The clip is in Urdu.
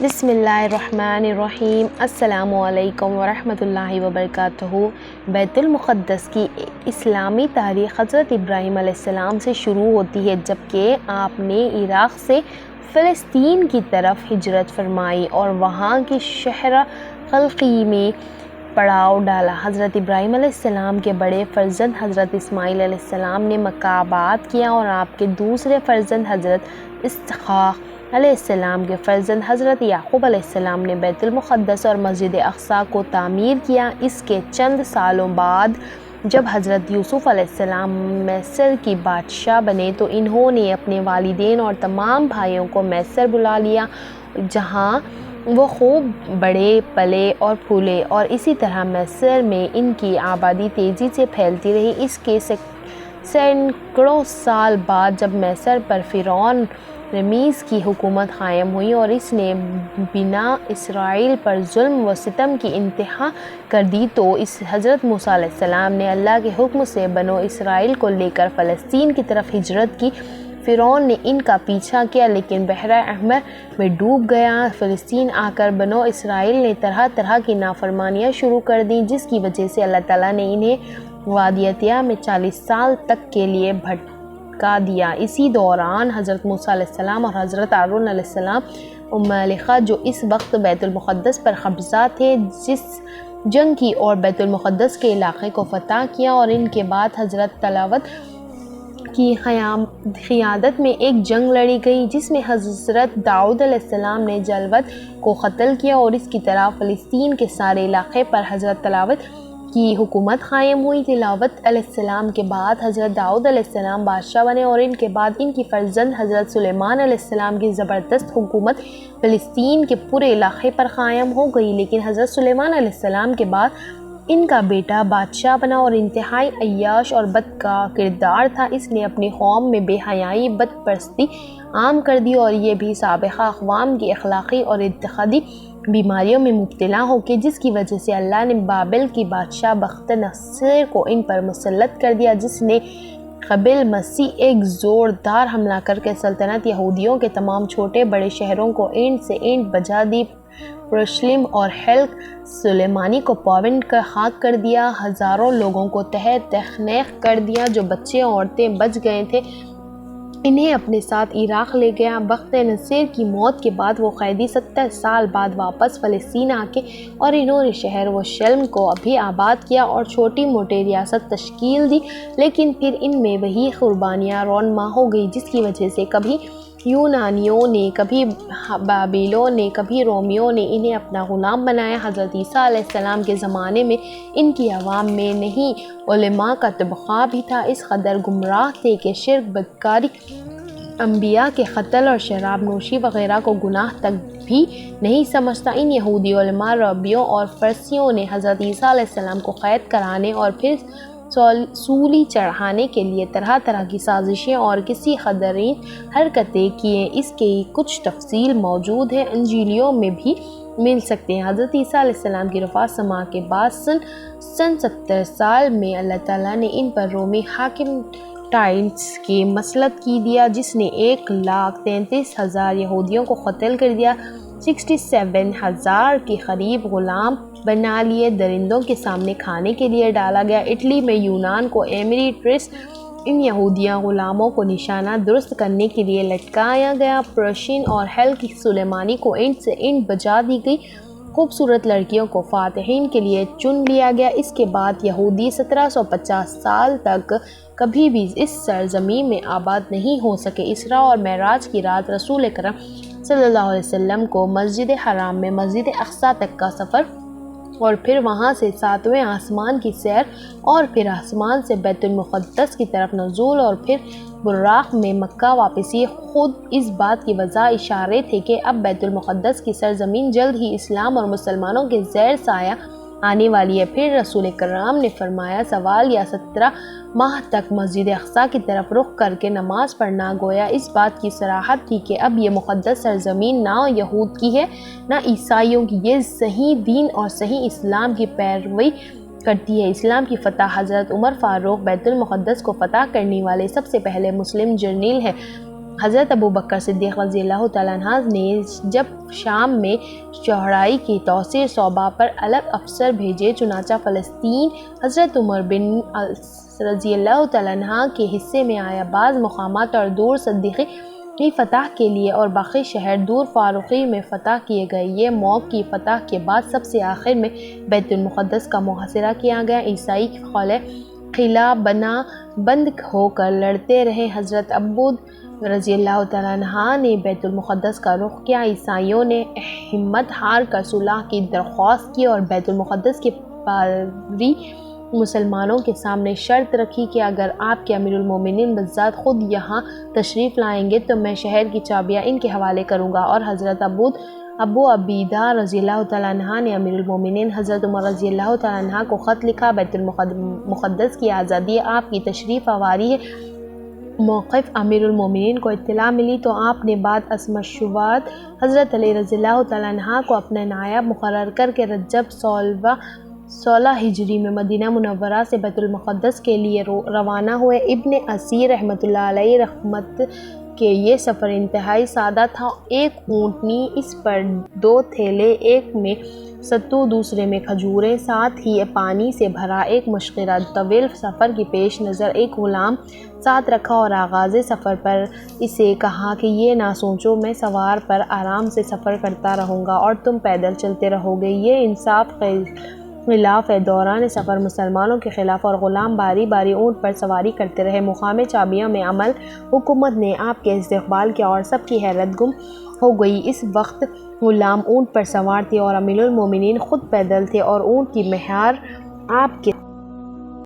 بسم اللہ الرحمن الرحیم۔ السلام علیکم ورحمۃ اللہ وبرکاتہ۔ بیت المقدس کی اسلامی تاریخ حضرت ابراہیم علیہ السلام سے شروع ہوتی ہے، جبکہ آپ نے عراق سے فلسطین کی طرف ہجرت فرمائی اور وہاں کی شہر خلقی میں پڑاؤ ڈالا۔ حضرت ابراہیم علیہ السلام کے بڑے فرزند حضرت اسماعیل علیہ السلام نے مکہ آباد کیا اور آپ کے دوسرے فرزند حضرت اسحاق علیہ السلام کے فرزند حضرت یعقوب علیہ السلام نے بیت المقدس اور مسجد اقصیٰ کو تعمیر کیا۔ اس کے چند سالوں بعد جب حضرت یوسف علیہ السلام مصر کی بادشاہ بنے تو انہوں نے اپنے والدین اور تمام بھائیوں کو مصر بلا لیا، جہاں وہ خوب بڑے پلے اور پھولے، اور اسی طرح مصر میں ان کی آبادی تیزی سے پھیلتی رہی۔ اس کے سینکڑوں سال بعد جب مصر پر فرعون رمیز کی حکومت قائم ہوئی اور اس نے بنی اسرائیل پر ظلم و ستم کی انتہا کر دی، تو حضرت موسیٰ علیہ السلام نے اللہ کے حکم سے بنو اسرائیل کو لے کر فلسطین کی طرف ہجرت کی۔ فرعون نے ان کا پیچھا کیا لیکن بحر احمر میں ڈوب گیا۔ فلسطین آ کر بنو اسرائیل نے طرح طرح کی نافرمانیاں شروع کر دیں، جس کی وجہ سے اللہ تعالیٰ نے انہیں وادی طیٰ میں 40 سال تک کے لیے بھٹکا دیا۔ اسی دوران حضرت موسیٰ علیہ السلام اور حضرت ہارون علیہ السلام ممالکہ جو اس وقت بیت المقدس پر قبضہ تھے، جس جنگ کی اور بیت المقدس کے علاقے کو فتح کیا، اور ان کے بعد حضرت طلحہ کی قیادت میں ایک جنگ لڑی گئی جس میں حضرت داؤد علیہ السلام نے جالوت کو قتل کیا، اور اس کی طرح فلسطین کے سارے علاقے پر حضرت طلحہ کی حکومت قائم ہوئی۔ طلحہ علیہ السلام کے بعد حضرت داؤد علیہ السلام بادشاہ بنے اور ان کے بعد ان کی فرزند حضرت سلیمان علیہ السلام کی زبردست حکومت فلسطین کے پورے علاقے پر قائم ہو گئی، لیکن حضرت سلیمان علیہ السلام کے بعد ان کا بیٹا بادشاہ بنا اور انتہائی عیاش اور بد کا کردار تھا۔ اس نے اپنی قوم میں بے حیائی، بت پرستی عام کر دی، اور یہ بھی سابقہ اقوام کی اخلاقی اور اعتقادی بیماریوں میں مبتلا ہو کے، جس کی وجہ سے اللہ نے بابل کی بادشاہ بخت نصر کو ان پر مسلط کر دیا، جس نے قبل مسیح ایک زوردار حملہ کر کے سلطنت یہودیوں کے تمام چھوٹے بڑے شہروں کو اینٹ سے اینٹ بجا دی۔ یروشلم اور ہیکل سلیمانی کو پابند کا خاک کر دیا، ہزاروں لوگوں کو تہہ تخلیق کر دیا۔ جو بچے اور عورتیں بچ گئے تھے انہیں اپنے ساتھ عراق لے گیا۔ بخت نصر کی موت کے بعد وہ قیدی 70 سال بعد واپس فلسطین آکے اور انہوں نے شہر یروشلم کو بھی آباد کیا اور چھوٹی موٹی ریاست تشکیل دی، لیکن پھر ان میں وہی قربانیاں رونما ہو گئی، جس کی وجہ سے کبھی یونانیوں نے، کبھی بابلیوں نے، کبھی رومیوں نے انہیں اپنا غلام بنایا۔ حضرت عیسیٰ علیہ السلام کے زمانے میں ان کی عوام میں نہیں علماء کا طبقہ بھی تھا اس قدر گمراہ تھے کہ شرک، بدکاری، انبیاء کے قتل اور شراب نوشی وغیرہ کو گناہ تک بھی نہیں سمجھتا۔ ان یہودی علماء، ربیوں اور فرشیوں نے حضرت عیسیٰ علیہ السلام کو قید کرانے اور پھر سولی چڑھانے کے لیے طرح طرح کی سازشیں اور کسی قدرین حرکتیں کیں۔ اس کی کچھ تفصیل موجود ہے، انجیلوں میں بھی مل سکتے ہیں۔ حضرت عیسیٰ علیہ السلام کی رفع سما کے بعد سن 70 سال میں اللہ تعالیٰ نے ان پر رومی حاکم ٹائٹس کی مسلط کی دیا، جس نے 1,33,000 یہودیوں کو قتل کر دیا، 67,000 کے قریب غلام بنا لیے، درندوں کے سامنے کھانے کے لیے ڈالا گیا۔ اٹلی میں یونان کو ایمریٹس ان یہودیاں غلاموں کو نشانہ درست کرنے کے لیے لٹکایا گیا۔ پرشین اور ہیکل سلیمانی کو اینٹ سے اینٹ بجا دی گئی۔ خوبصورت لڑکیوں کو فاتحین کے لیے چن لیا گیا۔ اس کے بعد یہودی 1750 سال تک کبھی بھی اس سرزمین میں آباد نہیں ہو سکے۔ اسراء اور معراج کی رات رسول اکرم صلی اللہ علیہ وسلم کو مسجد حرام میں مسجد اقصیٰ تک کا سفر اور پھر وہاں سے 7ویں آسمان کی سیر اور پھر آسمان سے بیت المقدس کی طرف نزول اور پھر براق میں مکہ واپسی خود اس بات کی واضح اشارے تھے کہ اب بیت المقدس کی سرزمین جلد ہی اسلام اور مسلمانوں کے زیر سایہ آنے والی ہے۔ پھر رسول کرام نے فرمایا، سوال یا 17 ماہ تک مسجد اقصیٰ کی طرف رخ کر کے نماز پڑھنا گویا اس بات کی صراحت تھی کہ اب یہ مقدس سرزمین نہ یہود کی ہے نہ عیسائیوں کی، یہ صحیح دین اور صحیح اسلام کی پیروی کرتی ہے۔ اسلام کی فتح حضرت عمر فاروق بیت المقدس کو فتح کرنے والے سب سے پہلے مسلم جرنیل ہیں۔ حضرت ابو بکر صدیق رضی اللہ تعالیٰ عنہ نے جب شام میں چوڑائی کی توسیع صوبہ پر الگ افسر بھیجے، چنانچہ فلسطین حضرت عمر بن رضی اللہ تعالیٰ عنہ کے حصے میں آیا۔ بعض مقامات اور دور صدیقی کی فتح کے لیے اور باقی شہر دور فاروقی میں فتح کیے گئے۔ یہ موقع کی فتح کے بعد سب سے آخر میں بیت المقدس کا محاصرہ کیا گیا۔ عیسائی قلعہ بند ہو کر لڑتے رہے۔ حضرت عبود رضی اللہ تعالیٰ عنہ نے بیت المقدس کا رخ کیا۔ عیسائیوں نے ہمت ہار کر صلح کی درخواست کی اور بیت المقدس کے پاروی مسلمانوں کے سامنے شرط رکھی کہ اگر آپ کے امیر المومنین بذات خود یہاں تشریف لائیں گے تو میں شہر کی چابیاں ان کے حوالے کروں گا۔ اور حضرت ابو عبیدہ رضی اللہ تعالیٰ عنہ نے امیر المومنین حضرت عمر رضی اللہ تعالیٰ عنہ کو خط لکھا، بیت المقدس کی آزادی آپ کی تشریف آوری ہے۔ موقف امیر المومنین کو اطلاع ملی تو آپ نے بعد از مشورت حضرت علی رضی اللہ تعالیٰ عنہ کو اپنا نائب مقرر کر کے رجب 16 ہجری میں مدینہ منورہ سے بیت المقدس کے لیے روانہ ہوئے۔ ابن اسیر رحمۃ اللہ علیہ رحمت کہ یہ سفر انتہائی سادہ تھا۔ ایک اونٹنی، اس پر 2 تھیلے، ایک میں ستو دوسرے میں کھجوریں، ساتھ ہی پانی سے بھرا ایک مشقرہ۔ طویل سفر کی پیش نظر ایک غلام ساتھ رکھا اور آغاز سفر پر اسے کہا کہ یہ نہ سوچو میں سوار پر آرام سے سفر کرتا رہوں گا اور تم پیدل چلتے رہو گے، یہ انصاف خلاف ہے۔ دوران سفر مسلمانوں کے خلاف اور غلام باری باری اونٹ پر سواری کرتے رہے۔ مقام چابیاں میں عمل حکومت نے آپ کے استقبال کیا اور سب کی حیرت گم ہو گئی۔ اس وقت غلام اونٹ پر سوار تھے اور امیر المومنین خود پیدل تھے اور اونٹ کی مہار آپ کے